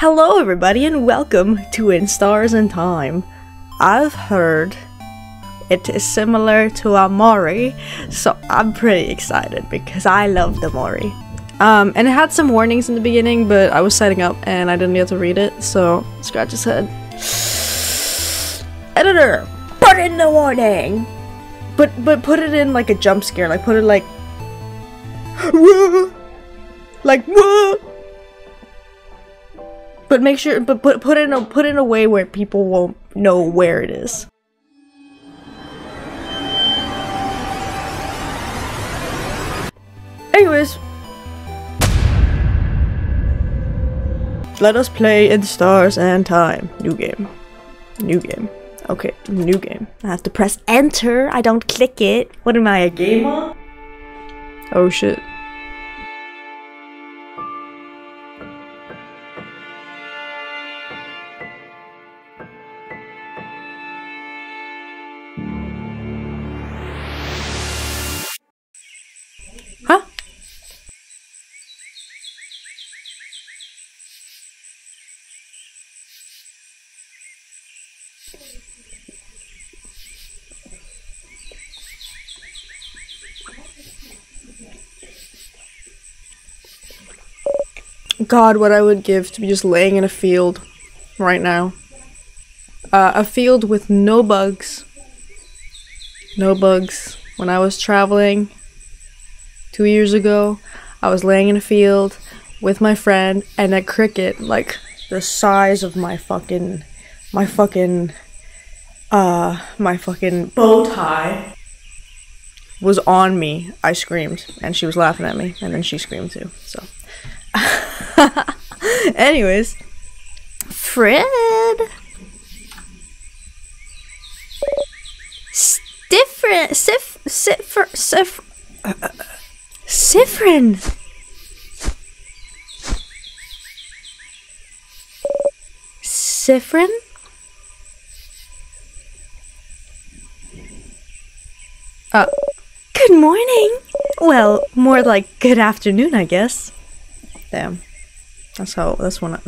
Hello everybody and welcome to In Stars in Time. I've heard it is similar to OMORI, so I'm pretty excited because I love the OMORI. And it had some warnings in the beginning, but I was setting up and I didn't get to read it, so scratch his head. Editor, put in the warning! But put it in like a jump scare, like put it like whoa! Like whoa! But make sure, but put in a way where people won't know where it is. Anyways, let us play In Stars and Time. New game. New game. Okay, new game. I have to press enter. I don't click it. What am I, a gamer? Oh shit. Huh? God, what I would give to be just laying in a field right now. A field with no bugs. No bugs. When I was traveling 2 years ago, I was laying in a field with my friend, and a cricket, like the size of my fucking bow tie, was on me. I screamed, and she was laughing at me, and then she screamed too, so. Anyways, Fred. Siffrin. Siffrin? Good morning. Well, more like good afternoon, I guess. Damn. That's when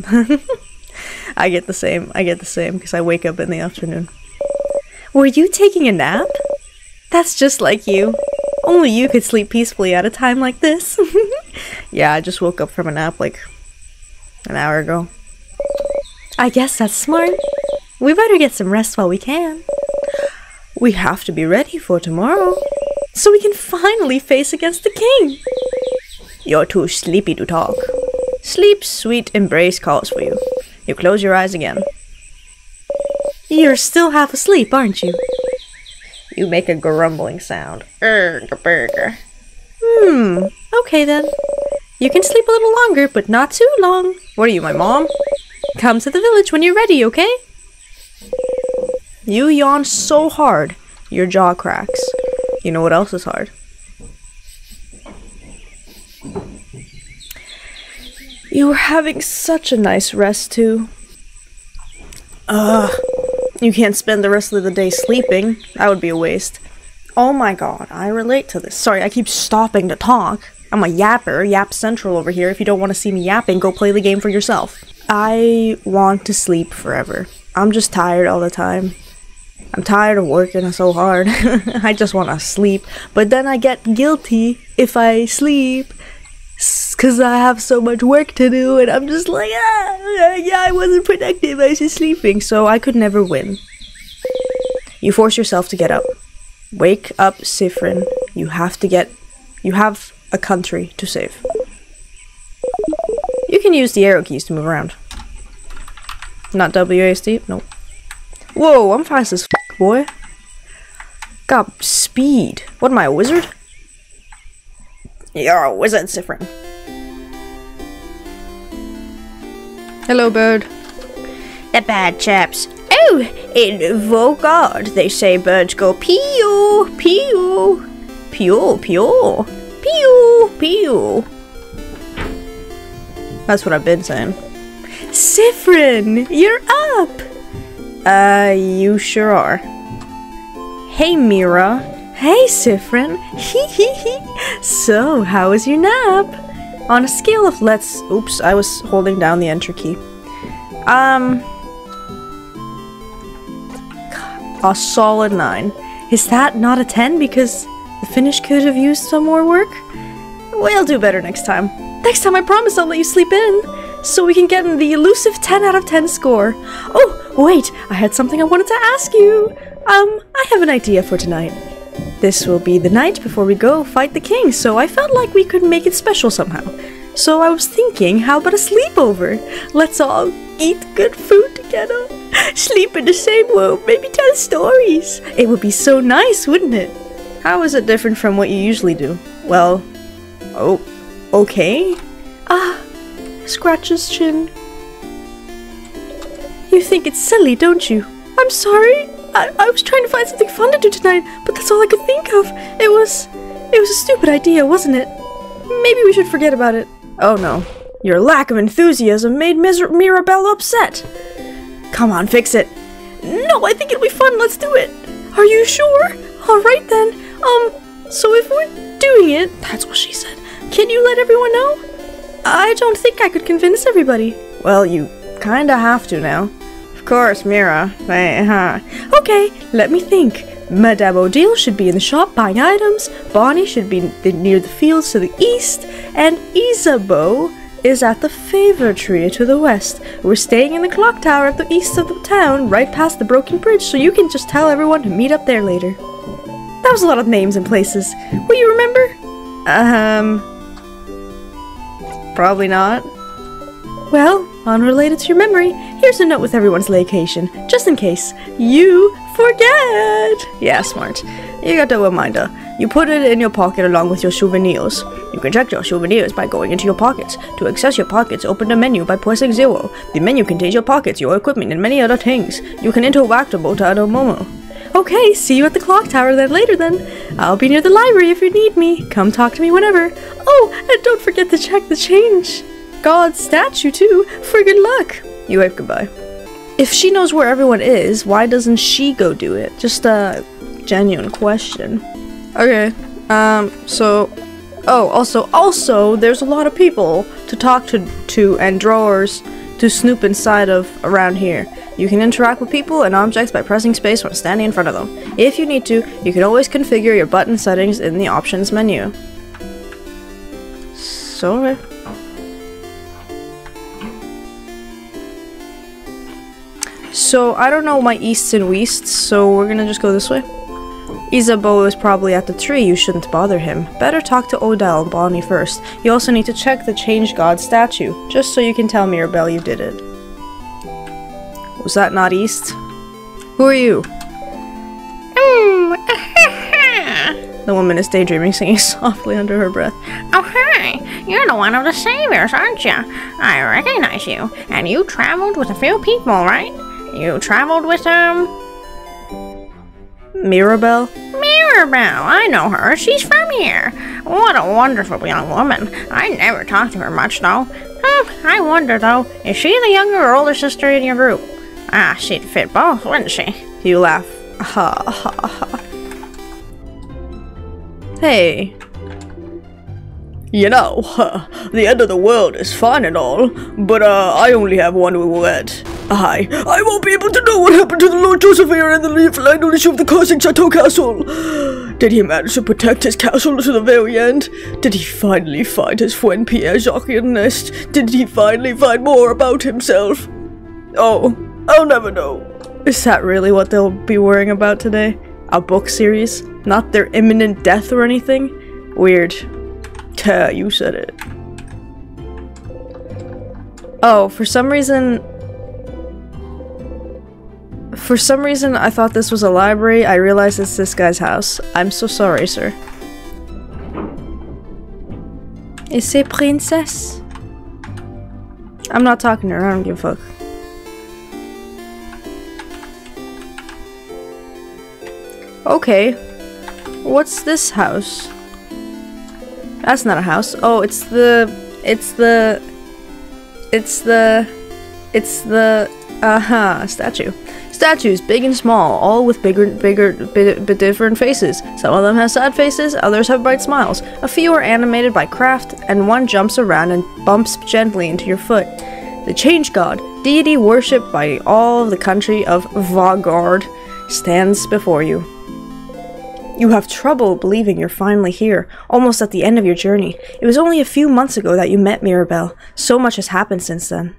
I get the same because I wake up in the afternoon. Were you taking a nap? That's just like you. Only you could sleep peacefully at a time like this. Yeah, I just woke up from a nap like an hour ago. I guess that's smart. We better get some rest while we can. We have to be ready for tomorrow, so we can finally face against the king. You're too sleepy to talk. Sleep's sweet embrace calls for you. You close your eyes again. You're still half asleep, aren't you? You make a grumbling sound. Burger. Okay then. You can sleep a little longer, but not too long. What are you, my mom? Come to the village when you're ready, okay? You yawn so hard, your jaw cracks. You know what else is hard? You were having such a nice rest, too. You can't spend the rest of the day sleeping. That would be a waste. Oh my god, I relate to this. Sorry, I keep stopping to talk. I'm a yapper, Yap Central over here. If you don't want to see me yapping, go play the game for yourself. I want to sleep forever. I'm just tired all the time. I'm tired of working so hard. I just want to sleep. But then I get guilty if I sleep, because I have so much work to do, and I'm just like, yeah, I wasn't productive, I was just sleeping, so I could never win. You force yourself to get up. Wake up, Siffrin. You have a country to save. You can use the arrow keys to move around. Not WASD? Nope. Whoa, I'm fast as f, boy. Got speed. What am I, a wizard? You're a wizard, Siffrin. Hello, bird. The bad chaps. Oh, in Vogard, they say birds go pew, pew, pew, pew, pew, pew. That's what I've been saying. Siffrin, you're up. You sure are. Hey, Mira. Hey, Siffrin. Hee hee hee. So, how was your nap? On a scale of oops, I was holding down the enter key. A solid 9. Is that not a 10 because the finish could have used some more work? We'll do better next time. Next time I promise I'll let you sleep in, so we can get in the elusive 10 out of 10 score. Oh, wait, I had something I wanted to ask you. I have an idea for tonight. This will be the night before we go fight the king, so I felt like we could make it special somehow. So I was thinking, how about a sleepover? Let's all eat good food together, sleep in the same room, maybe tell stories. It would be so nice, wouldn't it? How is it different from what you usually do? Well, oh, okay. Scratch his chin. You think it's silly, don't you? I'm sorry. I was trying to find something fun to do tonight, but that's all I could think of. It was a stupid idea, wasn't it? Maybe we should forget about it. Oh no. Your lack of enthusiasm made Mirabelle upset. Come on, fix it. No, I think it'll be fun. Let's do it. Are you sure? Alright then. So if we're doing it, that's what she said. Can you let everyone know? I don't think I could convince everybody. Well, you kinda have to now. Of course, Mira. Okay, let me think. Madame Odile should be in the shop buying items, Bonnie should be near the fields to the east, and Isabeau is at the favor tree to the west. We're staying in the clock tower at the east of the town, right past the broken bridge, so you can just tell everyone to meet up there later. That was a lot of names and places. Will you remember? Probably not. Well, unrelated to your memory, here's a note with everyone's location, just in case you forget. Yeah, smart. You got the reminder. You put it in your pocket along with your souvenirs. You can check your souvenirs by going into your pockets. To access your pockets, open the menu by pressing 0. The menu contains your pockets, your equipment, and many other things. You can interact about at a moment. Okay, see you at the clock tower then later then. I'll be near the library if you need me. Come talk to me whenever. Oh, and don't forget to check the change God's statue too, for good luck. You wave goodbye. If she knows where everyone is, why doesn't she go do it? Just a genuine question. Okay, also, there's a lot of people to talk to and drawers to snoop inside of around here. You can interact with people and objects by pressing space when standing in front of them. If you need to, you can always configure your button settings in the options menu. So, So, I don't know my easts and weasts, so we're gonna just go this way. Isabeau is probably at the tree, you shouldn't bother him. Better talk to Odile and Bonnie first. You also need to check the Change God statue, just so you can tell Mirabelle you did it. Was that not east? Who are you? The woman is daydreaming, singing softly under her breath. Oh, hi! You're the one of the saviors, aren't you? I recognize you. And you traveled with a few people, right? You traveled with, Mirabelle? Mirabelle! I know her. She's from here. What a wonderful young woman. I never talked to her much, though. I wonder, though, is she the younger or older sister in your group? Ah, she'd fit both, wouldn't she? You laugh. Ha ha ha. Hey. You know, the end of the world is fine and all, but I only have one regret. I won't be able to know what happened to the Lord Joseph here in the final issue of the Causing Chateau Castle. Did he manage to protect his castle to the very end? Did he finally find his friend Pierre Jacques Ernest? Did he finally find more about himself? Oh, I'll never know. Is that really what they'll be worrying about today? A book series? Not their imminent death or anything? Weird. You said it. Oh, for some reason I thought this was a library. I realized it's this guy's house. I'm so sorry, sir. It's a princess. I'm not talking to her. I don't give a fuck. Okay. What's this house? That's not a house. Oh, it's the statue. Statues, big and small, all with bit different faces. Some of them have sad faces, others have bright smiles. A few are animated by craft, and one jumps around and bumps gently into your foot. The Change God deity worshipped by all of the country of Vaugarde, stands before you. You have trouble believing you're finally here, almost at the end of your journey. It was only a few months ago that you met Mirabelle. So much has happened since then.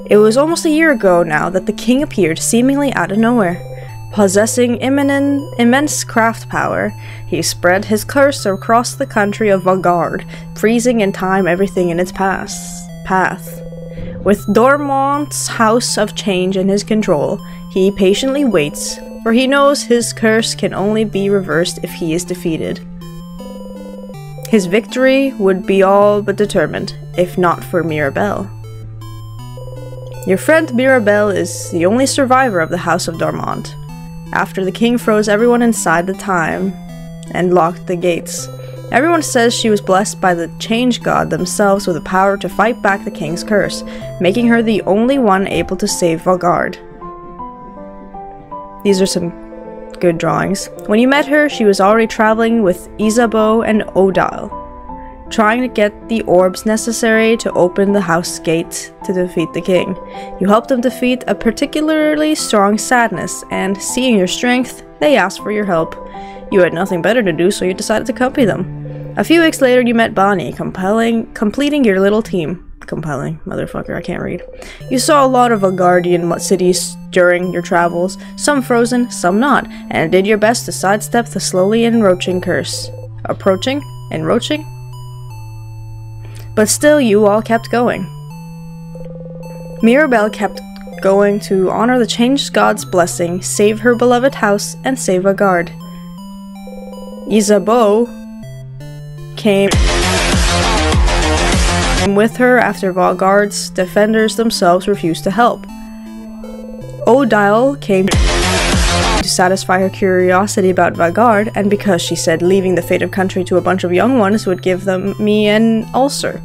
It was almost a year ago now that the king appeared seemingly out of nowhere. Possessing immense craft power, he spread his curse across the country of Vaugarde, freezing in time everything in its path. With Dormont's House of Change in his control, he patiently waits, for he knows his curse can only be reversed if he is defeated. His victory would be all but determined, if not for Mirabelle. Your friend Mirabelle is the only survivor of the House of Dormont. After the king froze everyone inside the time and locked the gates, everyone says she was blessed by the Change God themselves with the power to fight back the king's curse, making her the only one able to save Vaugarde. These are some good drawings. When you met her, she was already traveling with Isabeau and Odile, trying to get the orbs necessary to open the house gate to defeat the king. You helped them defeat a particularly strong sadness, and seeing your strength, they asked for your help. You had nothing better to do, so you decided to accompany them. A few weeks later, you met Bonnie, completing your little team. Compelling, motherfucker, I can't read. You saw a lot of Vaugardian cities during your travels, some frozen, some not, and did your best to sidestep the slowly encroaching curse. Encroaching? But still, you all kept going. Mirabelle kept going to honor the Change God's blessing, save her beloved house, and save Vaugarde. Isabeau came with her after Vaugarde's defenders themselves refused to help. Odile came to satisfy her curiosity about Vaugarde, and because she said leaving the fated country to a bunch of young ones would give me an ulcer.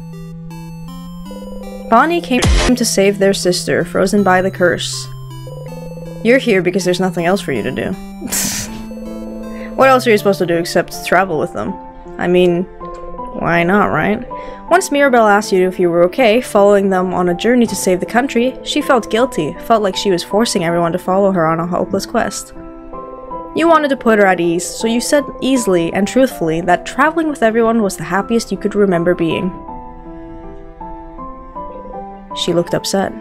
Bonnie came to save their sister, frozen by the curse. You're here because there's nothing else for you to do. What else are you supposed to do except travel with them? I mean, why not, right? Once Mirabelle asked you if you were okay following them on a journey to save the country, she felt guilty, felt like she was forcing everyone to follow her on a hopeless quest. You wanted to put her at ease, so you said easily and truthfully that traveling with everyone was the happiest you could remember being. She looked upset.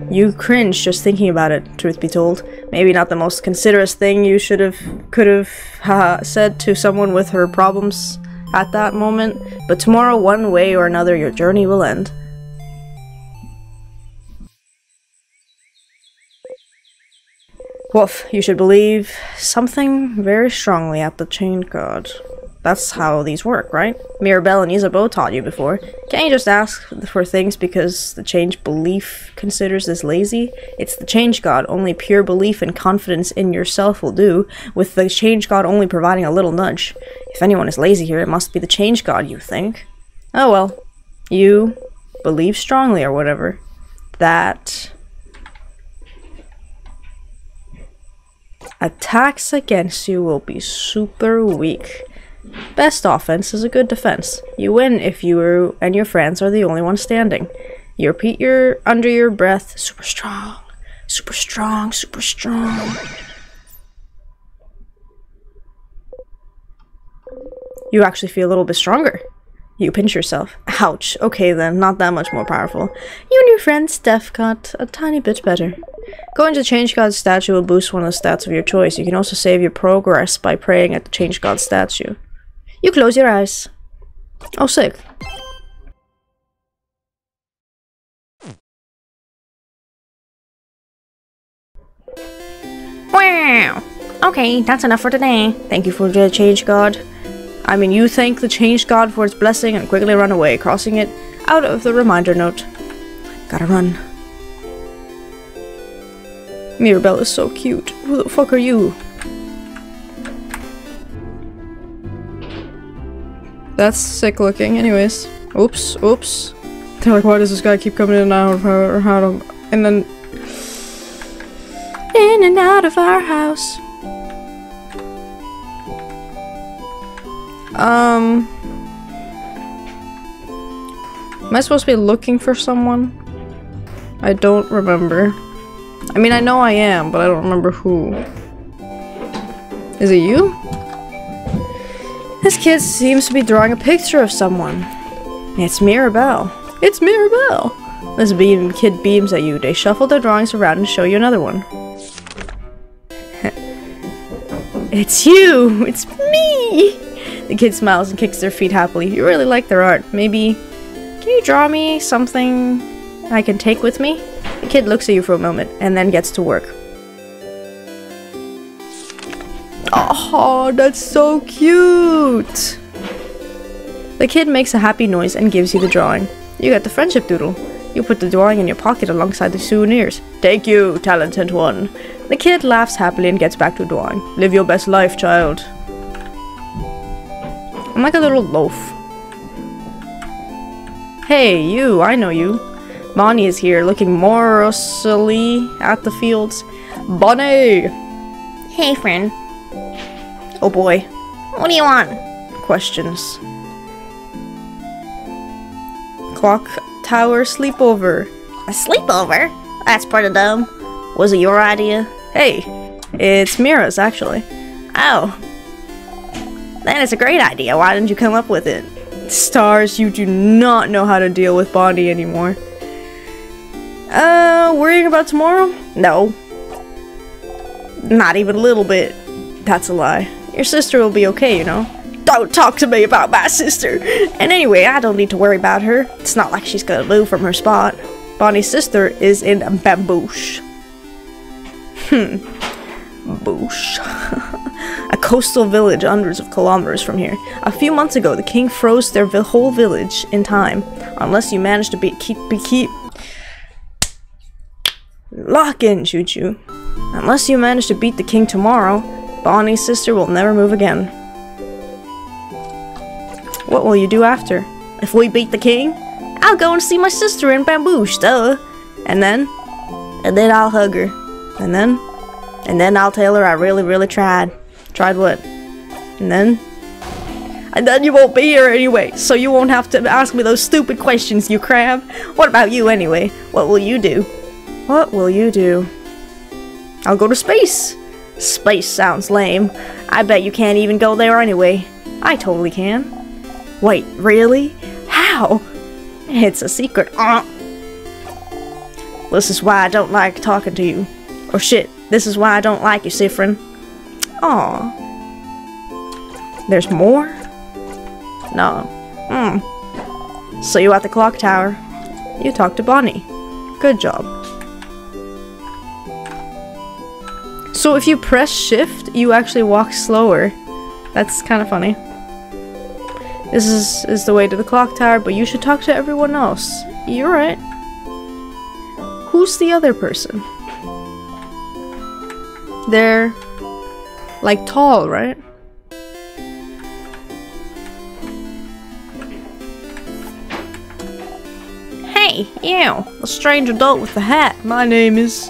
You cringed just thinking about it, truth be told. Maybe not the most considerate thing you could have said to someone with her problems at that moment, but tomorrow, one way or another, your journey will end. Woof, you should believe something very strongly at the Change God. That's how these work, right? Mirabelle and Isabeau taught you before. Can't you just ask for things because the Change belief considers this lazy? It's the Change God, only pure belief and confidence in yourself will do, with the Change God only providing a little nudge. If anyone is lazy here, it must be the Change God, you think. Oh well. You believe strongly or whatever. That attacks against you will be super weak. Best offense is a good defense. You win if you and your friends are the only ones standing. You repeat under your breath, super strong, super strong, super strong. You actually feel a little bit stronger. You pinch yourself. Ouch. Okay then, not that much more powerful. You and your friend Steph got a tiny bit better. Going to Change God's statue will boost one of the stats of your choice. You can also save your progress by praying at the Change God's statue. You close your eyes. Oh, sick. Wow! Okay, that's enough for today. Thank you for the Change God. I mean, you thank the Change God for its blessing and quickly run away, crossing it out of the reminder note. Gotta run. Mirabelle is so cute. Who the fuck are you? That's sick looking. Anyways. Oops. Oops. They're like, why does this guy keep coming in and out of her house? And then... in and out of our house. Am I supposed to be looking for someone? I don't remember. I mean, I know I am, but I don't remember who. Is it you? This kid seems to be drawing a picture of someone. It's Mirabelle. It's Mirabelle! This kid beams at you. They shuffle their drawings around and show you another one. It's you! It's me! The kid smiles and kicks their feet happily. You really like their art. Maybe... Can you draw me something I can take with me? The kid looks at you for a moment and then gets to work. Oh, that's so cute! The kid makes a happy noise and gives you the drawing. You get the friendship doodle. You put the drawing in your pocket alongside the souvenirs. Thank you, talented one. The kid laughs happily and gets back to drawing. Live your best life, child. I'm like a little loaf. Hey, you, I know you. Bonnie is here, looking morosely at the fields. Bonnie! Hey, friend. Oh boy. What do you want? Questions. Clock tower sleepover. A sleepover? That's pretty dumb. Was it your idea? Hey, it's Mira's actually. Oh. Then it's a great idea. Why didn't you come up with it? Stars, you do not know how to deal with Bonnie anymore. Worrying about tomorrow? No. Not even a little bit. That's a lie. Your sister will be okay, you know. Don't talk to me about my sister! And anyway, I don't need to worry about her. It's not like she's gonna move from her spot. Bonnie's sister is in Bamboosh. Boosh. A coastal village hundreds of kilometers from here. A few months ago, the king froze their whole village in time. Unless you manage to Lock in, Chuchu. Unless you manage to beat the king tomorrow, Bonnie's sister will never move again. What will you do after? If we beat the king, I'll go and see my sister in Bamboosh, duh. And then I'll hug her. And then I'll tell her I really tried. Tried what? And then you won't be here anyway, so you won't have to ask me those stupid questions, you crab. What about you anyway? What will you do? What will you do? I'll go to space. Space sounds lame. I bet you can't even go there anyway. I totally can. Wait, really? How? It's a secret. This is why I don't like talking to you. Or shit, this is why I don't like you, Sifrin. Aw. There's more? No. So you at the clock tower. You talked to Bonnie. Good job. So if you press shift, you actually walk slower. That's kind of funny. This is the way to the clock tower, but you should talk to everyone else. You're right. Who's the other person? They're like tall, right? Hey, you, the strange adult with the hat. My name is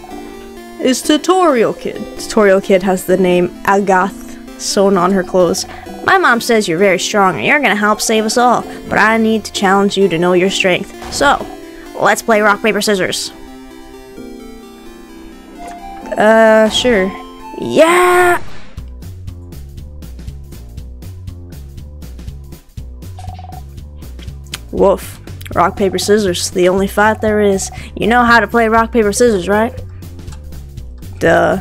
Tutorial Kid. Tutorial Kid has the name Agath sewn on her clothes. My mom says you're very strong and you're gonna help save us all, but I need to challenge you to know your strength. So, let's play rock, paper, scissors. Sure. Yeah! Woof. Rock, paper, scissors. The only fight there is. You know how to play rock, paper, scissors, right? Duh.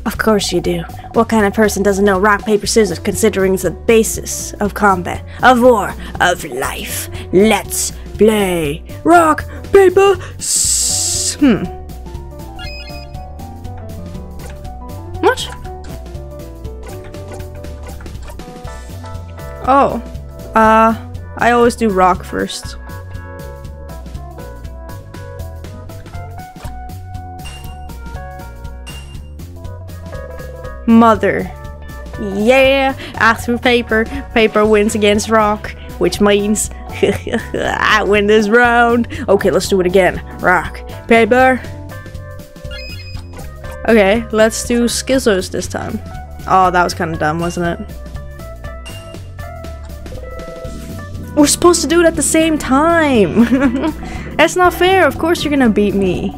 Of course you do. What kind of person doesn't know rock, paper, scissors, considering it's the basis of combat, of war, of life? Let's play rock, paper, What? Oh. I always do rock first. Mother. Yeah, I threw paper. Paper wins against rock, which means I win this round. Okay, let's do it again. Rock, paper. Okay, let's do scissors this time. Oh, that was kind of dumb, wasn't it? We're supposed to do it at the same time. That's not fair. Of course you're gonna beat me.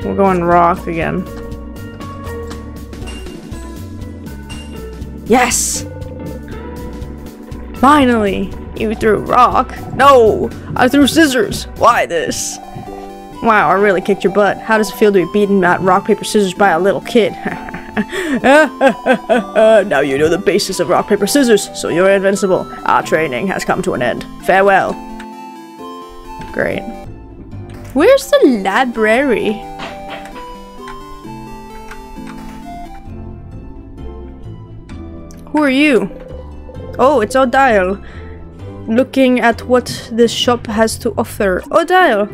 We're going rock again. Yes! Finally! You threw rock. No! I threw scissors. Why this? Wow, I really kicked your butt. How does it feel to be beaten at rock, paper, scissors by a little kid? Now you know the basis of rock, paper, scissors, so you're invincible. Our training has come to an end. Farewell. Great. Where's the library? Who are you? Oh, it's Odile. Looking at what this shop has to offer. Odile!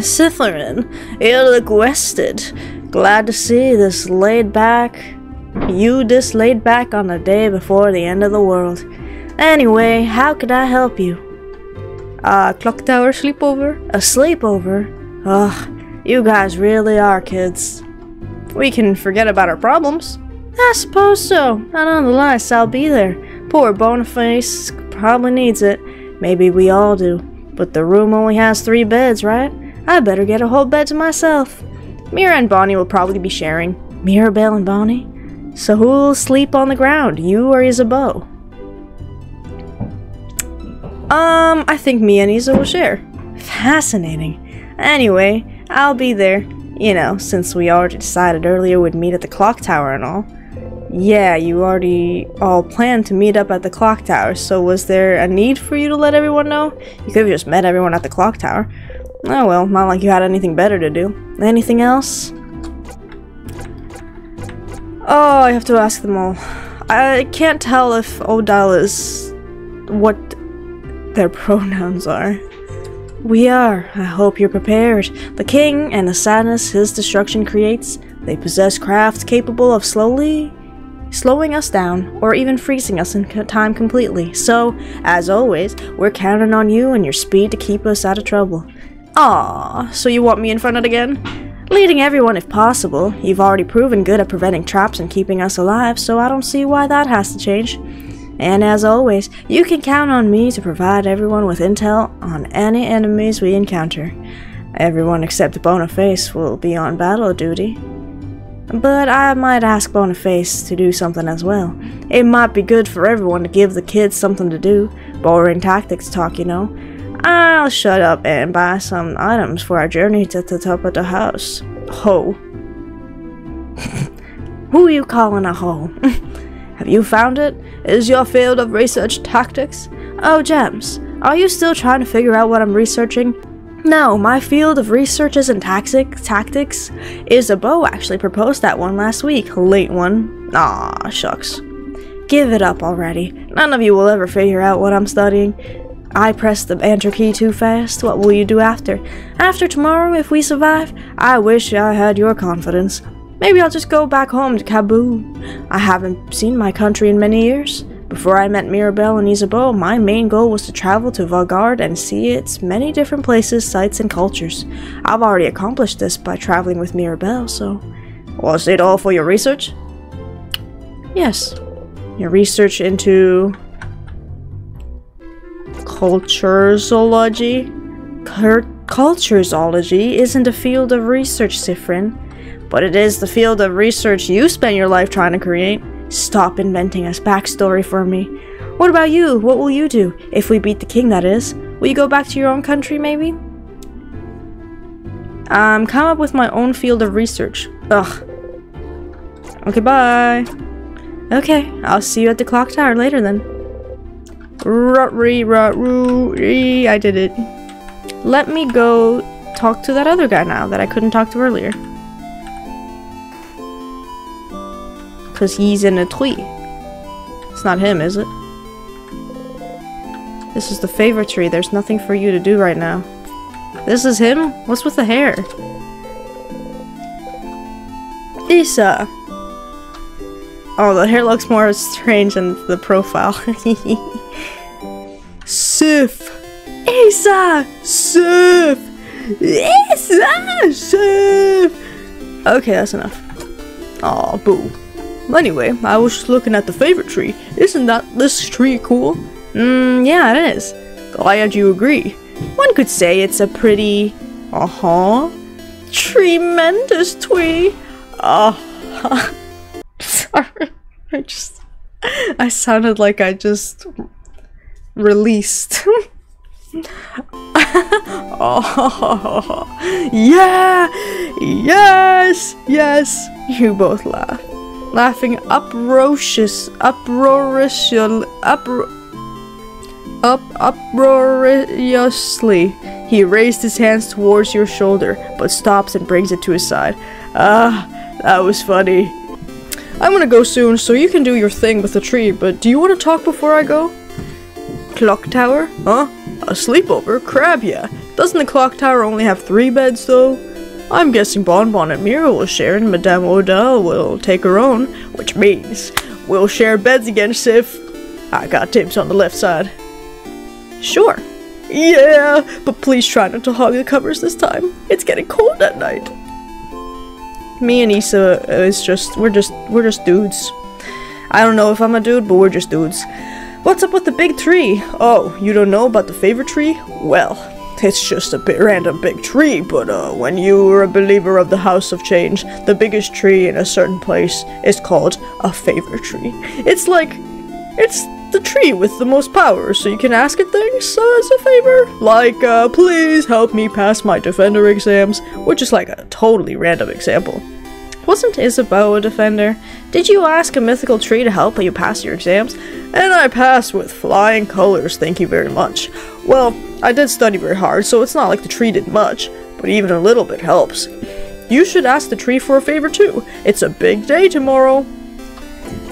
Sithrin, you look rested. Glad to see this laid back on the day before the end of the world. Anyway, how could I help you? Clock tower sleepover? A sleepover? Ugh, you guys really are kids. We can forget about our problems. I suppose so. Nonetheless, I'll be there. Poor Boniface probably needs it. Maybe we all do. But the room only has 3 beds, right? I better get a whole bed to myself. Mira and Bonnie will probably be sharing. Mirabelle and Bonnie? So who'll sleep on the ground, you or Isabeau? I think me and Isa will share. Fascinating. Anyway, I'll be there. You know, since we already decided earlier we'd meet at the clock tower and all. Yeah, you already all planned to meet up at the clock tower, so was there a need for you to let everyone know? You could have just met everyone at the clock tower. Oh well, not like you had anything better to do. Anything else? Oh, I have to ask them all. I can't tell if Odile is what their pronouns are. We are. I hope you're prepared. The king and the sadness his destruction creates, they possess crafts capable of slowing us down, or even freezing us in time completely. So, as always, we're counting on you and your speed to keep us out of trouble. Aww, so you want me in front of it again? Leading everyone if possible. You've already proven good at preventing traps and keeping us alive, so I don't see why that has to change. And as always, you can count on me to provide everyone with intel on any enemies we encounter. Everyone except Boniface will be on battle duty. But I might ask Boniface to do something as well. It might be good for everyone to give the kids something to do. Boring tactics talk, you know. I'll shut up and buy some items for our journey to the top of the house. Ho. Who are you calling a ho? Have you found it? Is your field of research tactics? Oh, Gems, are you still trying to figure out what I'm researching? No, my field of research isn't tactics. Isabeau actually proposed that one last week. Late one. Aw, shucks. Give it up already. None of you will ever figure out what I'm studying. I pressed the enter key too fast. What will you do after? After tomorrow, if we survive? I wish I had your confidence. Maybe I'll just go back home to Kabul. I haven't seen my country in many years. Before I met Mirabelle and Isabeau, my main goal was to travel to Valgard and see its many different places, sites, and cultures. I've already accomplished this by traveling with Mirabelle, so... Was it all for your research? Yes. Your research into... Cultureology? Cultureology isn't a field of research, Sifrin. But it is the field of research you spent your life trying to create. Stop inventing a backstory for me. What about you? What will you do? If we beat the king, that is. Will you go back to your own country, maybe? Come up with my own field of research. Ugh. Okay, bye. Okay, I'll see you at the clock tower later then. I did it. Let me go talk to that other guy now that I couldn't talk to earlier. Because he's in a tree. It's not him, is it? This is the favorite tree. There's nothing for you to do right now. This is him? What's with the hair? Isa! Oh, the hair looks more strange than the profile. Sif! Isa! Sif! Isa! Sif! Okay, that's enough. Aw, boo. Anyway, I was just looking at the favorite tree. Isn't this tree cool? Yeah, it is. Glad you agree. One could say it's a pretty... tremendous tree. Sorry. I sounded like I just released. Oh, yeah! Yes! Yes! You both laugh. Laughing uproariously, he raised his hands towards your shoulder, but stops and brings it to his side. That was funny. I'm gonna go soon, so you can do your thing with the tree, but do you want to talk before I go? Clock tower? Huh? A sleepover? Crab, yeah. Doesn't the clock tower only have 3 beds, though? I'm guessing Bonbon and Mira will share, and Madame Odell will take her own, which means we'll share beds again, Sif. I got Tibbs on the left side. Sure. Yeah, but please try not to hog the covers this time. It's getting cold at night. Me and Issa we're just dudes. I don't know if I'm a dude, but we're just dudes. What's up with the big tree? Oh, you don't know about the favorite tree? Well, it's just a random big tree, but when you are a believer of the House of Change, the biggest tree in a certain place is called a favorite tree. It's the tree with the most power, so you can ask it things as a favor. Like, please help me pass my Defender exams, which is like a totally random example. Wasn't Isabeau a Defender? Did you ask a mythical tree to help you pass your exams? And I passed with flying colors, thank you very much. Well, I did study very hard, so it's not like the tree did much, but even a little bit helps. You should ask the tree for a favor too. It's a big day tomorrow.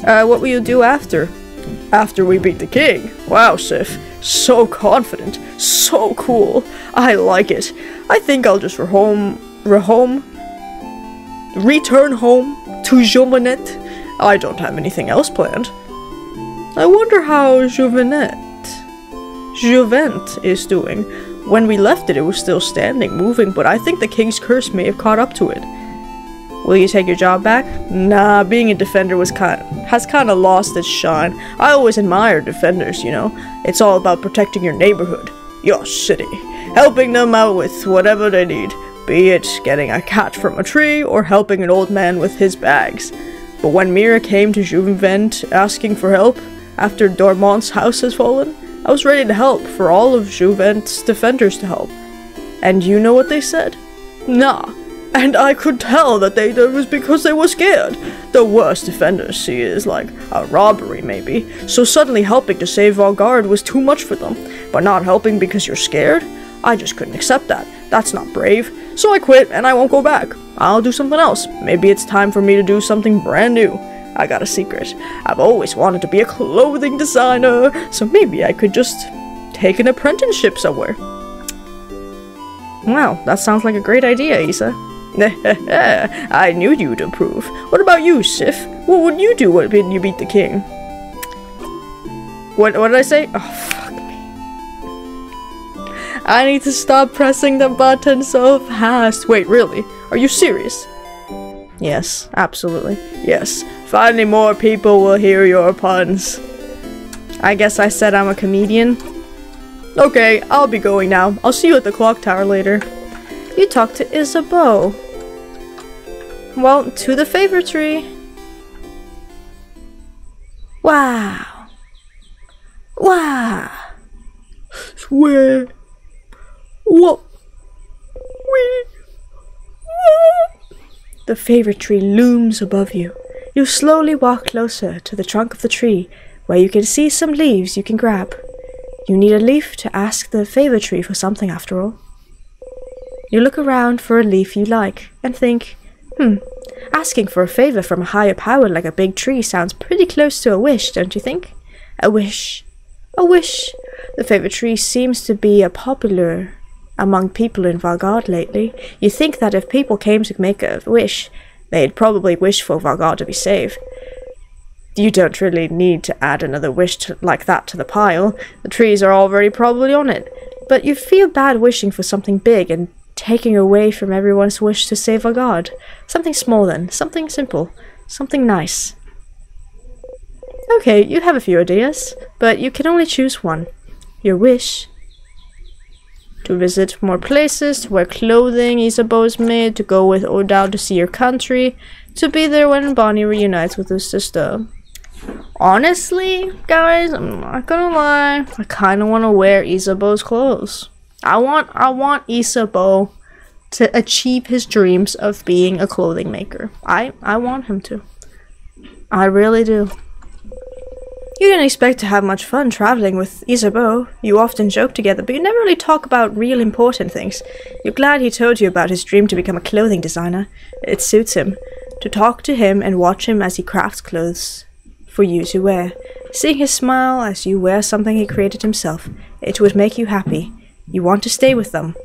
What will you do after? After we beat the king. Wow, Sif. So confident. So cool. I like it. I think I'll just return home to Jovenette. I don't have anything else planned. I wonder how Jovenette is doing. When we left it, it was still standing, moving, but I think the king's curse may have caught up to it. Will you take your job back? Nah, being a defender has kind of lost its shine. I always admire defenders, you know. It's all about protecting your neighborhood, your city, helping them out with whatever they need, be it getting a cat from a tree or helping an old man with his bags. But when Mira came to Juvent asking for help after Dormont's house has fallen, I was ready to help, for all of Juvent's defenders to help. And you know what they said? Nah. And I could tell that it was because they were scared. The worst defenders see it as like a robbery, maybe. So suddenly helping to save Valgard was too much for them. But not helping because you're scared? I just couldn't accept that. That's not brave. So I quit, and I won't go back. I'll do something else. Maybe it's time for me to do something brand new. I got a secret. I've always wanted to be a clothing designer, so maybe I could just take an apprenticeship somewhere. Wow, that sounds like a great idea, Issa. I knew you'd approve. What about you, Sif? What would you do when you beat the king? What did I say? Oh, fuck me. I need to stop pressing the button so fast. Wait, really? Are you serious? Yes, absolutely. Yes. Finally more people will hear your puns. I guess I said I'm a comedian. Okay, I'll be going now. I'll see you at the clock tower later. You talked to Isabeau. Well, to the favor tree. Wow. Wow. Swear. What? The favorite tree looms above you. You slowly walk closer to the trunk of the tree, where you can see some leaves you can grab. You need a leaf to ask the favorite tree for something after all. You look around for a leaf you like, and think, asking for a favor from a higher power like a big tree sounds pretty close to a wish, don't you think? A wish. A wish. The favorite tree seems to be popular among people in Valgard lately. You think that if people came to make a wish, they'd probably wish for Valgard to be saved. You don't really need to add another wish like that to the pile. The trees are already probably on it. But you feel bad wishing for something big and taking away from everyone's wish to save Valgard. Something small then, something simple. Something nice. Okay, you have a few ideas, but you can only choose one. Your wish. To visit more places, to wear clothing Isabeau is made, to go with Odal to see your country, to be there when Bonnie reunites with her sister. Honestly, guys, I'm not gonna lie, I kinda wanna wear Isabeau's clothes. I want Isabeau to achieve his dreams of being a clothing maker. I want him to. I really do. You didn't expect to have much fun traveling with Isabeau. You often joke together, but you never really talk about real important things. You're glad he told you about his dream to become a clothing designer. It suits him. To talk to him and watch him as he crafts clothes for you to wear. Seeing his smile as you wear something he created himself, it would make you happy. You want to stay with them.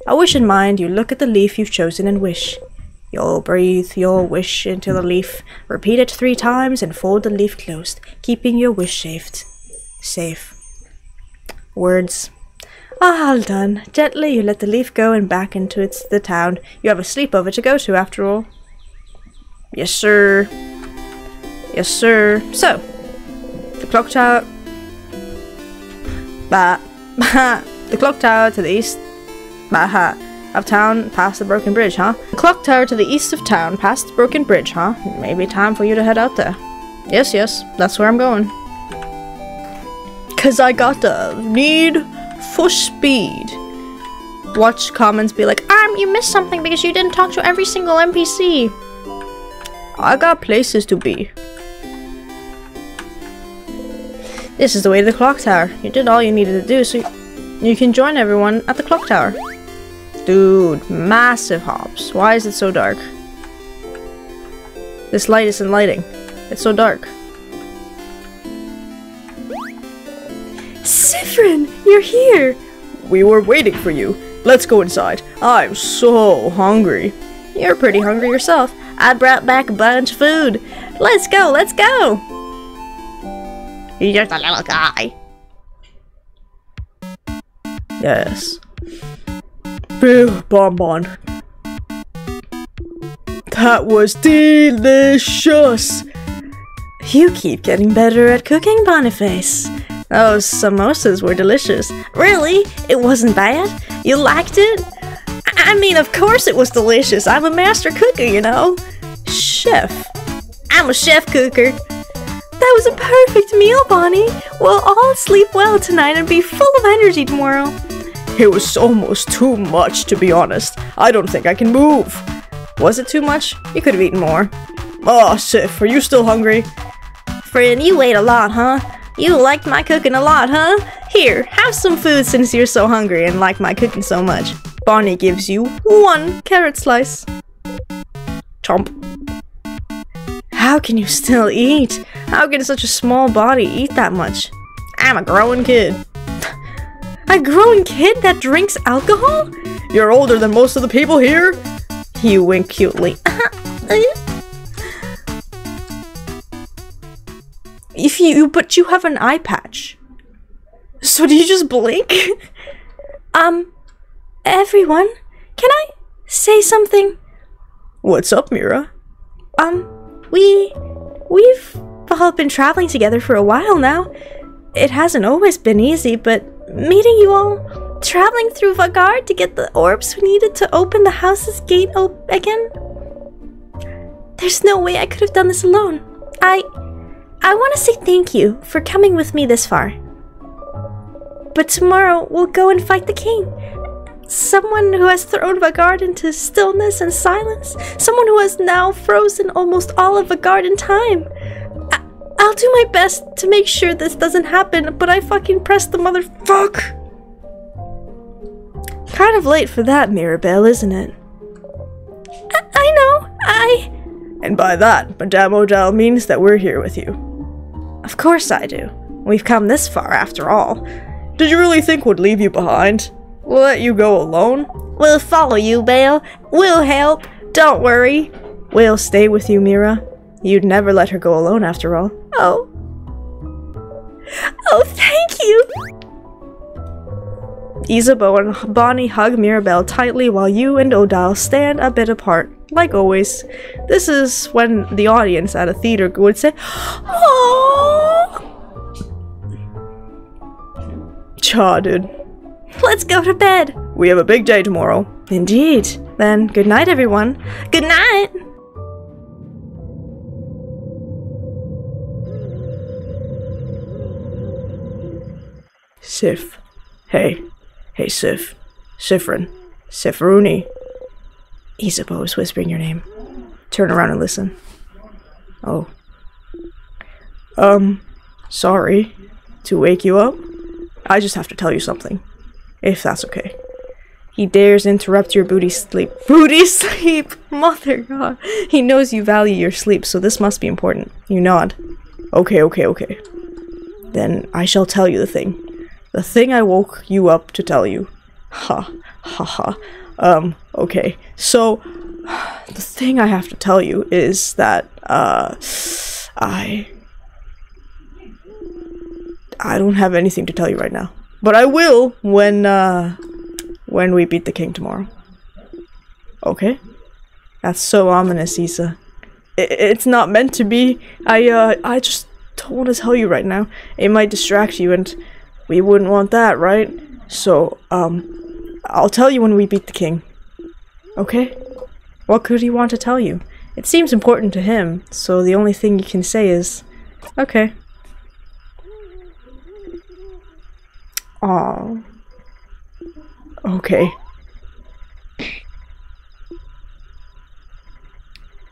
A wish in mind, you look at the leaf you've chosen and wish. You'll breathe your wish into the leaf, repeat it 3 times and fold the leaf closed, keeping your wish safe. Words. All done. Gently you let the leaf go and back into the town. You have a sleepover to go to after all. Yes, sir. Yes, sir. So, the clock tower... the clock tower to the east... of town past the broken bridge, huh? The clock tower to the east of town past the broken bridge, huh? Maybe time for you to head out there. Yes, that's where I'm going. Cause I got the need for speed. Watch comments be like, You missed something because you didn't talk to every single NPC. I got places to be. This is the way to the clock tower. You did all you needed to do, so you can join everyone at the clock tower. Dude, massive hops. Why is it so dark? This light isn't lighting. It's so dark. Sifrin, you're here! We were waiting for you. Let's go inside. I'm so hungry. You're pretty hungry yourself. I brought back a bunch of food. Let's go, let's go! You're just a little guy. Yes. Bill Bonbon. That was delicious! You keep getting better at cooking, Boniface. Those samosas were delicious. Really? It wasn't bad? You liked it? I mean, of course it was delicious. I'm a master cooker, you know. Chef. I'm a chef cooker. That was a perfect meal, Bonnie. We'll all sleep well tonight and be full of energy tomorrow. It was almost too much, to be honest. I don't think I can move. Was it too much? You could have eaten more. Oh, Sif, are you still hungry? Friend, you ate a lot, huh? You liked my cooking a lot, huh? Here, have some food since you're so hungry and like my cooking so much. Bonnie gives you 1 carrot slice. Chomp. How can you still eat? How can such a small body eat that much? I'm a growing kid. A growing kid that drinks alcohol? You're older than most of the people here? You wink cutely. But you have an eye patch. So do you just blink? Everyone, can I say something? What's up, Mira? We've all been traveling together for a while now. It hasn't always been easy, but meeting you all, traveling through Vagard to get the orbs we needed to open the house's gate again. There's no way I could have done this alone. I want to say thank you for coming with me this far. But tomorrow we'll go and fight the king. Someone who has thrown Vagard into stillness and silence. Someone who has now frozen almost all of Vagard in time. I'll do my best to make sure this doesn't happen, but I fucking pressed the motherfuck. Kind of late for that, Mirabelle, isn't it? I know, And by that, Madame Odell means that we're here with you. Of course I do. We've come this far after all. Did you really think we'd leave you behind? We'll let you go alone? We'll follow you, Belle. We'll help. Don't worry. We'll stay with you, Mira. You'd never let her go alone after all. Oh, thank you! Isabeau and Bonnie hug Mirabelle tightly while you and Odile stand a bit apart, like always, this is when the audience at a theater would say, "Aww." Cha, dude. Let's go to bed. We have a big day tomorrow. Indeed. Then, good night, everyone. Good night. Sif. Hey. Hey, Sif. Sifrin. Sifruni. Isabeau's whispering your name. Turn around and listen. Oh. Sorry to wake you up. I just have to tell you something. If that's okay. He dares interrupt your booty sleep. Booty sleep! Mother God. He knows you value your sleep, so this must be important. You nod. Okay. Then I shall tell you the thing. The thing I woke you up to tell you. Ha. Okay. So, the thing I have to tell you is that, I don't have anything to tell you right now. But I will when we beat the king tomorrow. Okay? That's so ominous, Issa. It's not meant to be. I just don't want to tell you right now. It might distract you, and we wouldn't want that, right? So, I'll tell you when we beat the king. Okay? What could he want to tell you? It seems important to him, so the only thing you can say is, okay. Aww. Okay.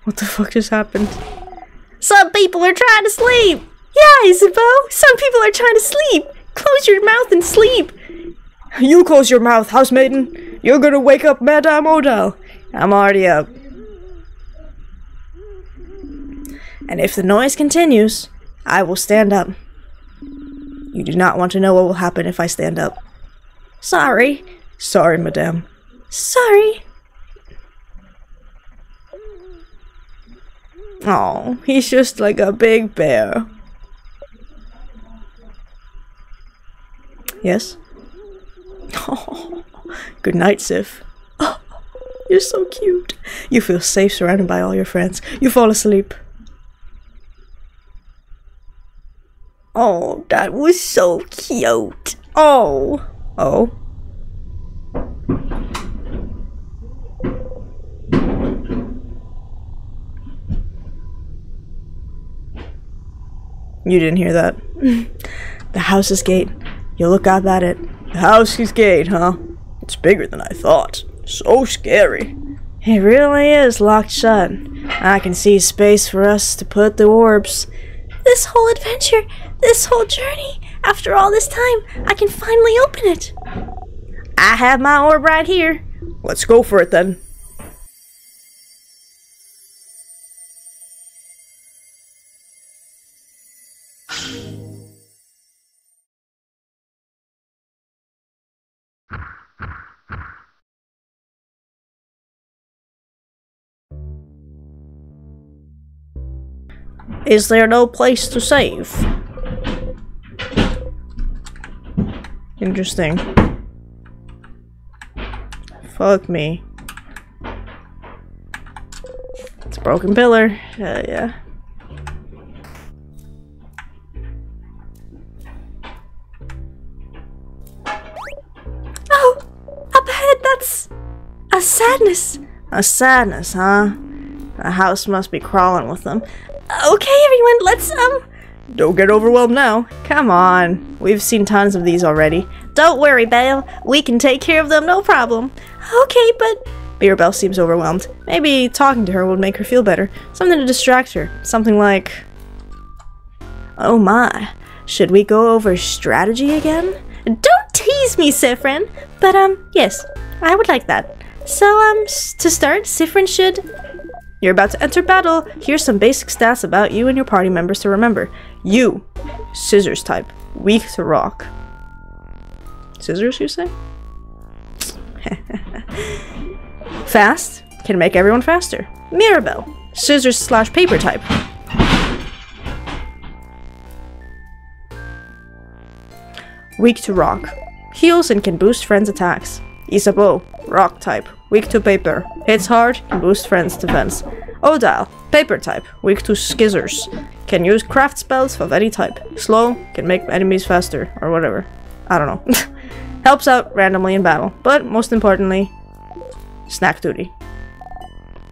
What the fuck just happened? Some people are trying to sleep. Yeah, Isabeau! Some people are trying to sleep! Close your mouth and sleep! You close your mouth, housemaiden! You're gonna wake up Madame Odell! I'm already up. And if the noise continues, I will stand up. You do not want to know what will happen if I stand up. Sorry. Sorry, madame. Sorry. Oh, he's just like a big bear. Yes? Oh, good night, Sif. Oh, you're so cute. You feel safe surrounded by all your friends. You fall asleep. Oh, that was so cute. Oh. Oh. You didn't hear that. The house's gate. You look up at it. The house's gate, huh? It's bigger than I thought. So scary. It really is locked shut. I can see space for us to put the orbs. This whole adventure, this whole journey, after all this time, I can finally open it. I have my orb right here. Let's go for it then. Is there no place to save? Interesting. Fuck me. It's a broken pillar. Yeah. Oh! Up ahead, that's a sadness. A sadness, huh? The house must be crawling with them. Okay, everyone, let's, Don't get overwhelmed now. Come on. We've seen tons of these already. Don't worry, Belle. We can take care of them, no problem. Okay, but... Mirabelle seems overwhelmed. Maybe talking to her would make her feel better. Something to distract her. Something like... Oh my. Should we go over strategy again? Don't tease me, Sifrin. But, yes, I would like that. So, to start, Sifrin should... You're about to enter battle. Here's some basic stats about you and your party members to remember. You, scissors type, weak to rock. Scissors, you say? Fast, can make everyone faster. Mirabelle, scissors/paper type. Weak to rock, heals and can boost friends' attacks. Isabeau, rock type, weak to paper. Hits hard, can boost friends' defense. Odile, paper type, weak to skizzers. Can use craft spells of any type. Slow, can make enemies faster, or whatever. I don't know. Helps out randomly in battle, but most importantly, snack duty.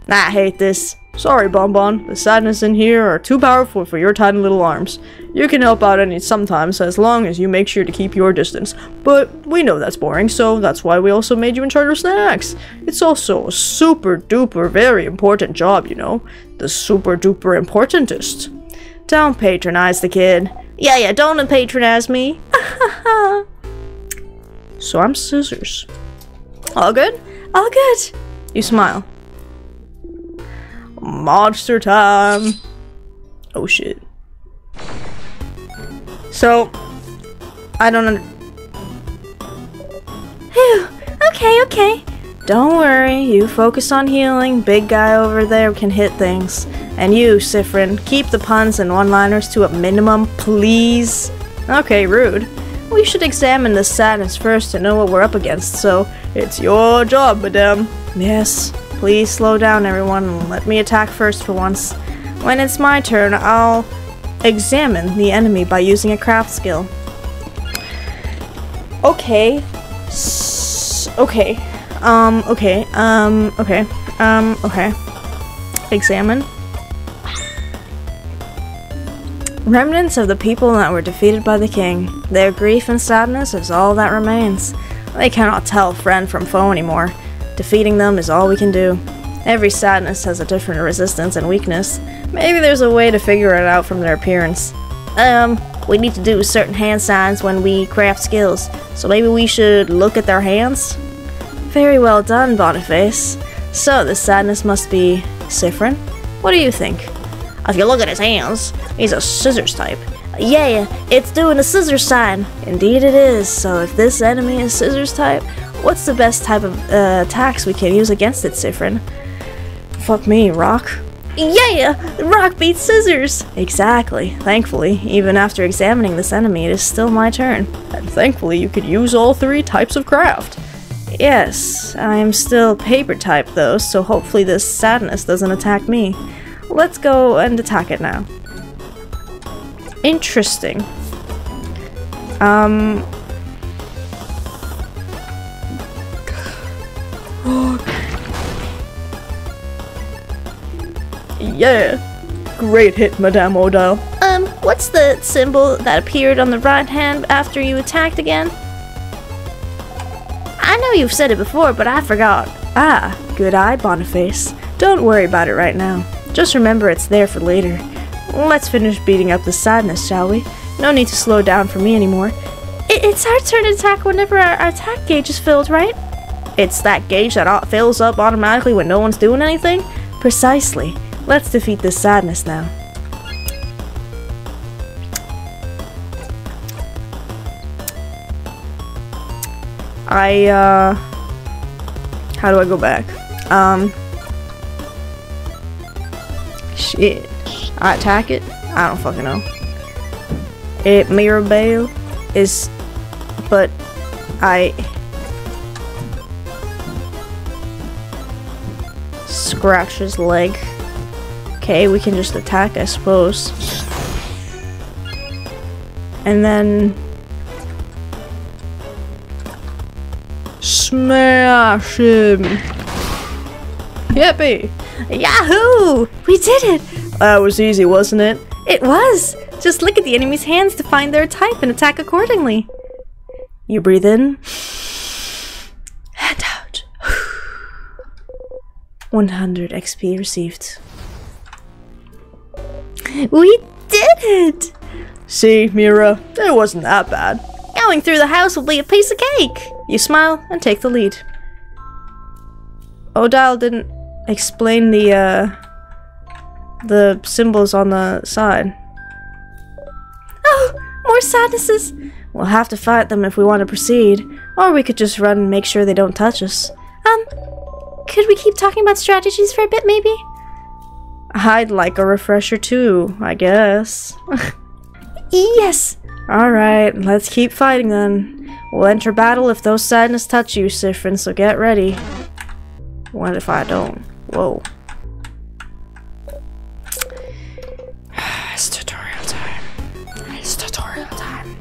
Nah, I hate this. Sorry, Bonbon. The sadness in here are too powerful for your tiny little arms. You can help out sometimes as long as you make sure to keep your distance. But we know that's boring, so that's why we also made you in charge of snacks. It's also a super duper very important job, you know. The super duper importantest. Don't patronize the kid. Yeah, don't patronize me. So I'm Scissors. All good? All good. You smile. Monster time. Oh shit. So, I don't Phew. Okay. Don't worry, you focus on healing. Big guy over there can hit things. And you, Sifrin, keep the puns and one-liners to a minimum, please. Okay, rude. We should examine the sadness first to know what we're up against, so it's your job, madame. Yes. Please slow down, everyone, and let me attack first for once. When it's my turn, I'll examine the enemy by using a craft skill. Okay. Okay. Examine. Remnants of the people that were defeated by the king. Their grief and sadness is all that remains. They cannot tell friend from foe anymore. Defeating them is all we can do. Every sadness has a different resistance and weakness. Maybe there's a way to figure it out from their appearance. We need to do certain hand signs when we craft skills, so maybe we should look at their hands? Very well done, Boniface. So, the sadness must be Sifrin? What do you think? If you look at his hands, he's a scissors type. Yeah, it's doing a scissors sign. Indeed it is. So if this enemy is scissors type, what's the best type of attacks we can use against it, Sifrin? Fuck me, rock? Yeah, rock beats scissors! Exactly. Thankfully, even after examining this enemy, it is still my turn. And thankfully, you could use all 3 types of craft. Yes, I am still paper type though, so hopefully this sadness doesn't attack me. Let's go and attack it now. Interesting. Yeah! Great hit, Madame Odile. What's the symbol that appeared on the right hand after you attacked again? I know you've said it before, but I forgot. Ah, good eye, Boniface. Don't worry about it right now. Just remember it's there for later. Let's finish beating up the sadness, shall we? No need to slow down for me anymore. It's our turn to attack whenever our attack gauge is filled, right? It's that gauge that fills up automatically when no one's doing anything? Precisely. Let's defeat this sadness now. How do I go back? Shit. I attack it? I don't fucking know. Mirabelle is... But... I... Scratch his leg. Okay, we can just attack, I suppose. And then... Smash him! Yippee! Yahoo! We did it! That was easy, wasn't it? It was! Just look at the enemy's hands to find their type and attack accordingly. You breathe in. And out. 100 XP received. We did it! See, Mira, it wasn't that bad. Going through the house will be a piece of cake! You smile and take the lead. Odile didn't explain the symbols on the side. Oh, more sadnesses! We'll have to fight them if we want to proceed, or we could just run and make sure they don't touch us. Could we keep talking about strategies for a bit, maybe? I'd like a refresher too, I guess. Yes! Alright, let's keep fighting then. We'll enter battle if those sadness touch you, Sifrin, so get ready. What if I don't? Whoa. It's tutorial time. It's tutorial time.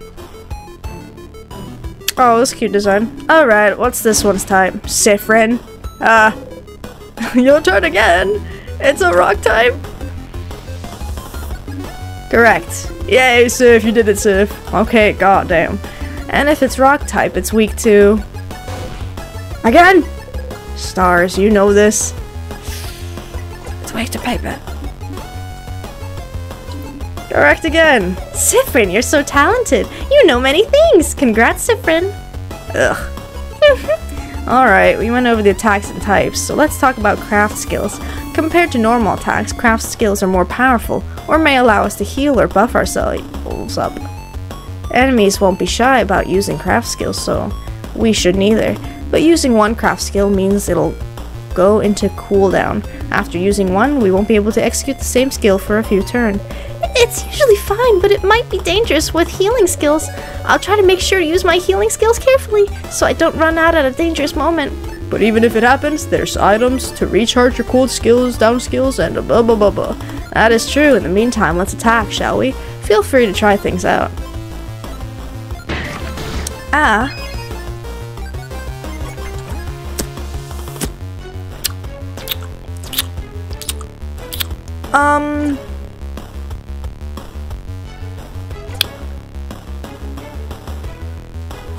Oh, that's a cute design. Alright, what's this one's type? Siffrin. Your turn again. It's a rock type. Correct. Yay, Sif, you did it, Sif. Okay, goddamn. And if it's rock type, it's weak to... Again! Stars, you know this. It's weak to paper. Correct again. Siffrin, you're so talented. You know many things. Congrats, Siffrin. Ugh. Alright, we went over the attacks and types, so let's talk about craft skills. Compared to normal attacks, craft skills are more powerful, or may allow us to heal or buff ourselves up. Enemies won't be shy about using craft skills, so we shouldn't either. But using one craft skill means it'll go into cooldown. After using one, we won't be able to execute the same skill for a few turns. It's usually fine, but it might be dangerous with healing skills. I'll try to make sure to use my healing skills carefully, so I don't run out at a dangerous moment. But even if it happens, there's items to recharge your cooled skills, down skills, and blah blah blah blah. That is true. In the meantime, let's attack, shall we? Feel free to try things out.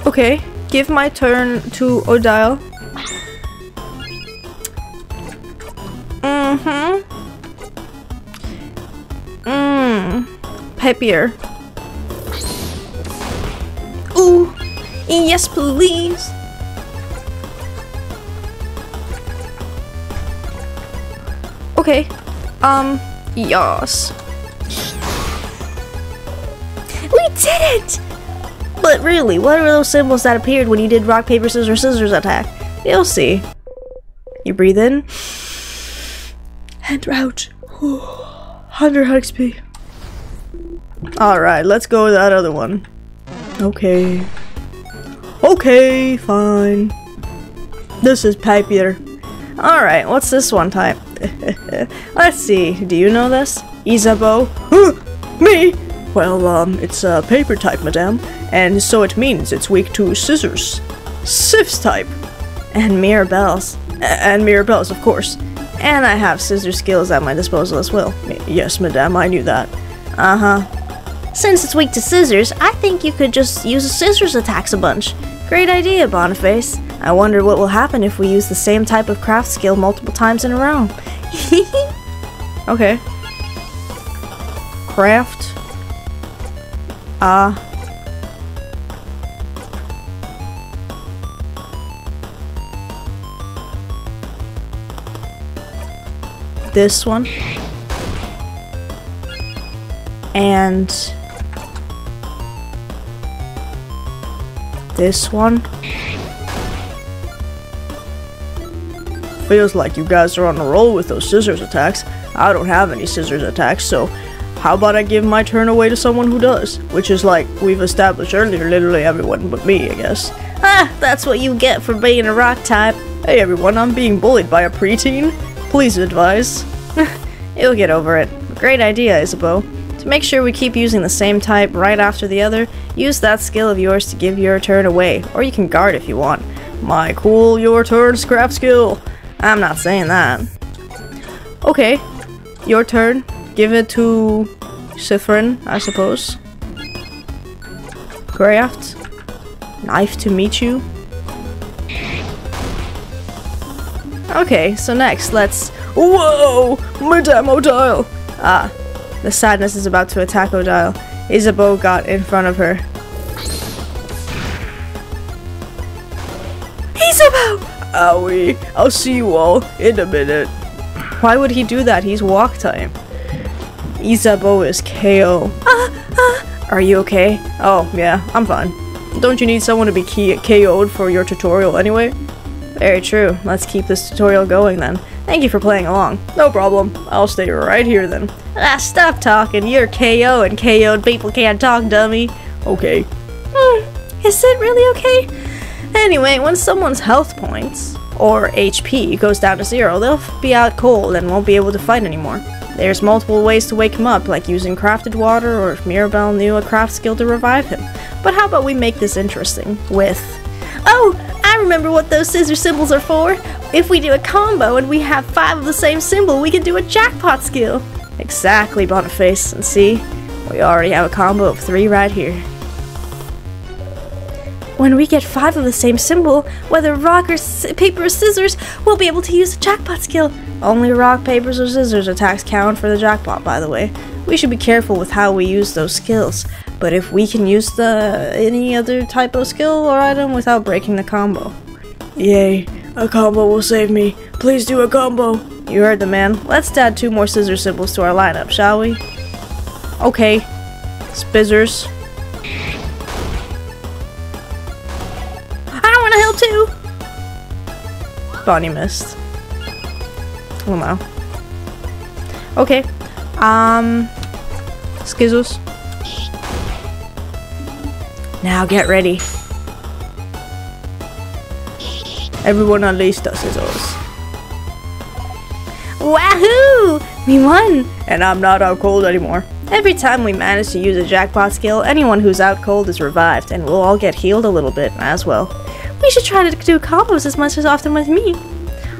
Okay, give my turn to Odile. Peppier. Ooh, yes please. Okay, yes. We did it! But really, what are those symbols that appeared when you did rock, paper, scissors attack? You'll see. You breathe in. And out. 100 XP. Alright, let's go with that other one. Okay. Okay, fine. This is Papier. Alright, what's this one type? Let's see, do you know this? Isabeau? Me? Well, it's a paper type, madame, and so it means it's weak to scissors. Sif's type. And Mirabelle's. And Mirabelle's, of course. And I have scissor skills at my disposal as well. Yes, madame, I knew that. Since it's weak to scissors, I think you could just use scissors attacks a bunch. Great idea, Boniface. I wonder what will happen if we use the same type of craft skill multiple times in a row. Okay. Craft. This one. And this one. Feels like you guys are on a roll with those scissors attacks. I don't have any scissors attacks, so how about I give my turn away to someone who does? Which is like we've established earlier, literally everyone but me, I guess. That's what you get for being a rock type. Hey everyone, I'm being bullied by a preteen. Please advise. You'll get over it. Great idea, Isabeau. To make sure we keep using the same type right after the other, use that skill of yours to give your turn away, or you can guard if you want. My cool your turn craft skill. I'm not saying that. Okay, your turn. Give it to Siffrin, I suppose. Craft. Knife to meet you. Okay, so next, let's... Whoa! Madame Odile! The sadness is about to attack Odile. Isabeau got in front of her. Isabeau! Owie, I'll see you all in a minute. Why would he do that? He's walk time. Isabeau is KO. Are you okay? Oh, yeah, I'm fine. Don't you need someone to be KO'd for your tutorial anyway? Very true. Let's keep this tutorial going then. Thank you for playing along. No problem. I'll stay right here then. Stop talking. You're KO and KO'd people can't talk, dummy. Okay. Is it really okay? Anyway, when someone's health points, or HP goes down to 0, they'll be out cold and won't be able to fight anymore. There's multiple ways to wake him up, like using crafted water, or if Mirabelle knew a craft skill to revive him. But how about we make this interesting with... Oh, I remember what those scissor symbols are for. If we do a combo and we have 5 of the same symbol, we can do a jackpot skill. Exactly, Boniface, and see, we already have a combo of 3 right here. When we get 5 of the same symbol, whether rock or paper or scissors, we'll be able to use a jackpot skill. Only rock, papers, or scissors attacks count for the jackpot, by the way. We should be careful with how we use those skills, but if we can use any other type of skill or item without breaking the combo. Yay, a combo will save me. Please do a combo. You heard the man. Let's add 2 more scissor symbols to our lineup, shall we? Okay. Spizzers. I want to help too! Bonnie missed. Oh no. Okay. Skizzles. Now get ready. Everyone unleash the scissors. Wahoo! We won! And I'm not out cold anymore. Every time we manage to use a jackpot skill, anyone who's out cold is revived, and we'll all get healed a little bit as well. We should try to do combos as much as often with me.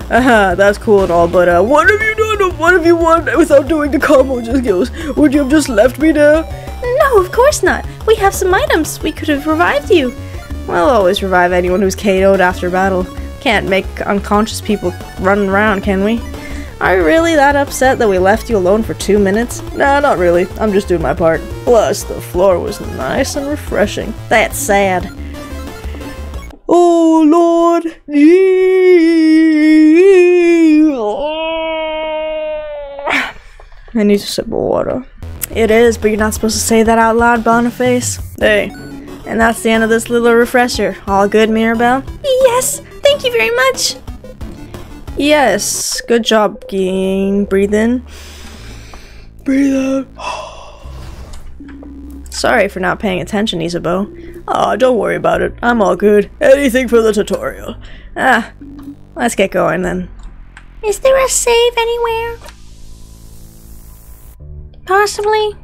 That's cool and all, but what have you done? What have you won without doing the combo skills? Would you have just left me there? No, of course not. We have some items. We could have revived you. We'll always revive anyone who's KO'd after battle. Can't make unconscious people run around, can we? Are you really that upset that we left you alone for 2 minutes? Nah, not really. I'm just doing my part. Plus, the floor was nice and refreshing. That's sad. Oh, Lord. I need a sip of water. It is, but you're not supposed to say that out loud, Boniface. Hey. And that's the end of this little refresher. All good, Mirabelle? Yes, thank you very much. Yes, good job, Ging. Breathe in. Breathe out. Sorry for not paying attention, Isabeau. Aw, don't worry about it. I'm all good. Anything for the tutorial. Let's get going then. Is there a save anywhere? Possibly?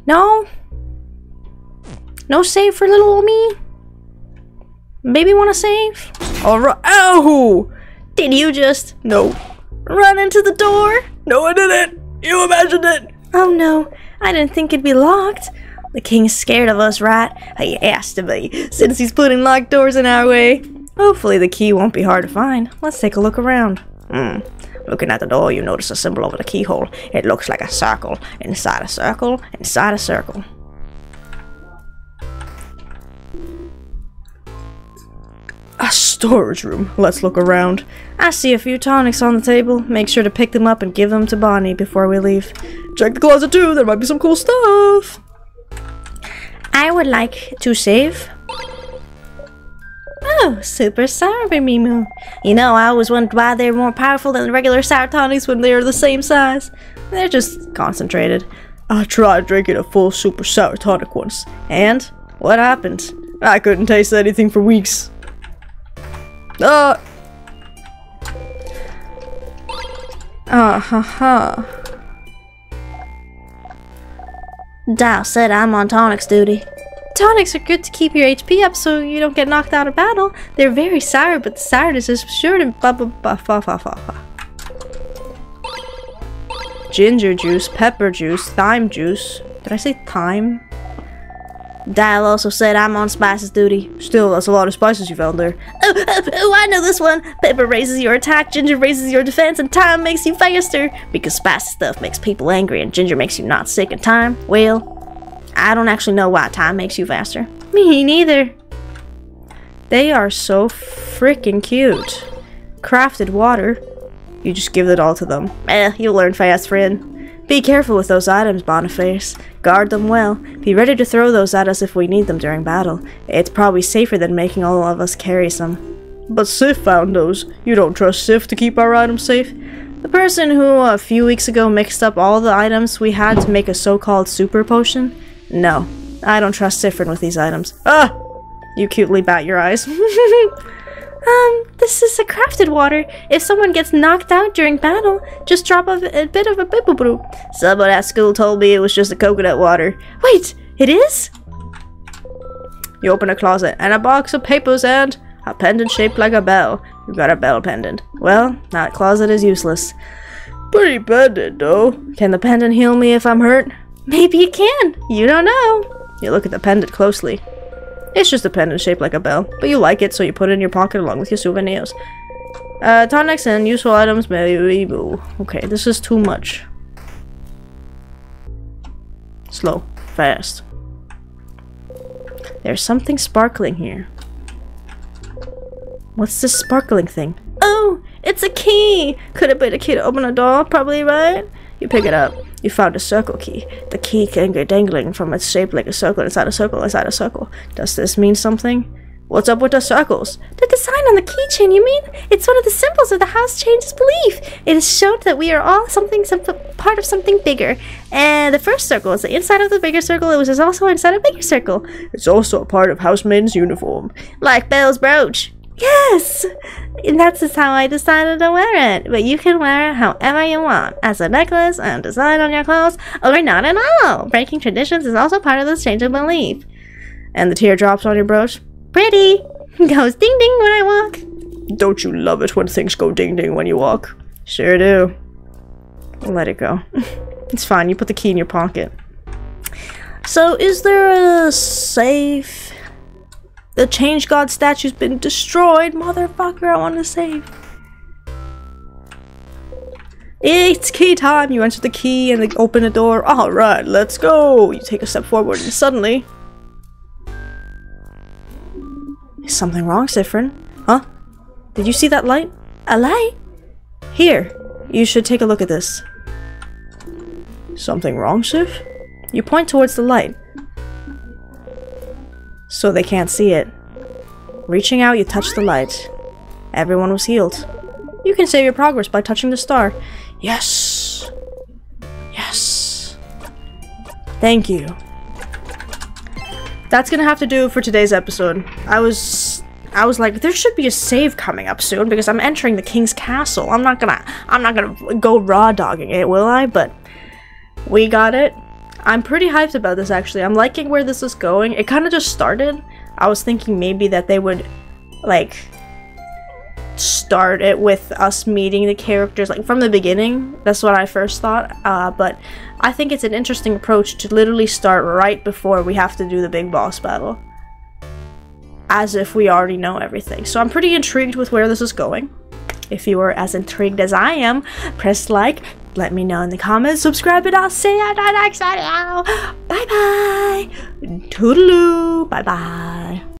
No? No save for little old me? Baby wanna save? Alright. Ow! Did you just... No. run into the door? No, I didn't! You imagined it! Oh no, I didn't think it'd be locked. The king's scared of us, right? He has to be, since he's putting locked doors in our way. Hopefully the key won't be hard to find. Let's take a look around. Looking at the door, you notice a symbol over the keyhole. It looks like a circle, inside a circle, inside a circle. A storage room. Let's look around. I see a few tonics on the table. Make sure to pick them up and give them to Bonnie before we leave. Check the closet too, there might be some cool stuff. I would like to save. Oh, super sour, Mimu. You know, I always wondered why they're more powerful than regular sour tonics when they're the same size. They're just concentrated. I tried drinking a full super sour tonic once. And? What happened? I couldn't taste anything for weeks. Dial said I'm on tonics duty. Tonics are good to keep your HP up so you don't get knocked out of battle. They're very sour, but the sourness is sure to ginger juice, pepper juice, thyme juice. Did I say thyme? Dial also said I'm on spices duty. Still, that's a lot of spices you found there. Oh, I know this one. Pepper raises your attack, ginger raises your defense, and thyme makes you faster. Because spicy stuff makes people angry and ginger makes you not sick, and thyme, well, I don't actually know why thyme makes you faster. Me neither. They are so freaking cute. Crafted water. You just give it all to them. You'll learn fast, friend. Be careful with those items, Boniface. Guard them well. Be ready to throw those at us if we need them during battle. It's probably safer than making all of us carry some. But Sif found those. You don't trust Sif to keep our items safe? The person who a few weeks ago mixed up all the items we had to make a so-called super potion? No, I don't trust Sifrin with these items. You cutely bat your eyes. This is a crafted water. If someone gets knocked out during battle, just drop a bit of a bibble. Someone at school told me it was just a coconut water. Wait, it is? You open a closet, and a box of papers and a pendant shaped like a bell. You got a bell pendant. Well, that closet is useless. Pretty pendant, though. Can the pendant heal me if I'm hurt? Maybe it can. You don't know. You look at the pendant closely. It's just a pendant shaped like a bell, but you like it, so you put it in your pocket along with your souvenirs. Tonics and useful items, maybe. Okay, this is too much. Slow. Fast. There's something sparkling here. What's this sparkling thing? Oh, it's a key! Could it be the key to open a door? Probably, right? You pick it up. You found a circle key. The key can go dangling from its shape like a circle inside a circle inside a circle. Does this mean something? What's up with the circles? The design on the keychain, you mean? It's one of the symbols of the house changes belief. It has showed that we are all part of something bigger. And the first circle is the inside of the bigger circle, which is also inside a bigger circle. It's also a part of Housemaiden's uniform. Like Belle's brooch. Yes! And that's just how I decided to wear it. But you can wear it however you want. As a necklace, and design on your clothes, or not at all. Breaking traditions is also part of this change of belief. And the teardrops on your brooch? Pretty! Goes ding ding when I walk. Don't you love it when things go ding ding when you walk? Sure do. Let it go. It's fine, you put the key in your pocket. So, is there a safe? The Change God statue's been destroyed, motherfucker, I want to save. It's key time! You enter the key and they open the door. Alright, let's go! You take a step forward and suddenly... Is something wrong, Siffrin? Huh? Did you see that light? A light? Here, you should take a look at this. Something wrong, Sif? You point towards the light. So they can't see it. Reaching out, you touch the light. Everyone was healed. You can save your progress by touching the star. Yes! Yes! Thank you. That's gonna have to do it for today's episode. I was like, there should be a save coming up soon because I'm entering the king's castle. I'm not gonna go raw dogging it, will I? But we got it. I'm pretty hyped about this, actually. I'm liking where this is going. It kind of just started. I was thinking maybe that they would, like, start it with us meeting the characters, like, from the beginning. That's what I first thought. But I think it's an interesting approach to literally start right before we have to do the big boss battle. As if we already know everything. So I'm pretty intrigued with where this is going. If you are as intrigued as I am, press like, let me know in the comments, subscribe, and I'll see you in the next video. Bye bye. Toodaloo. Bye bye.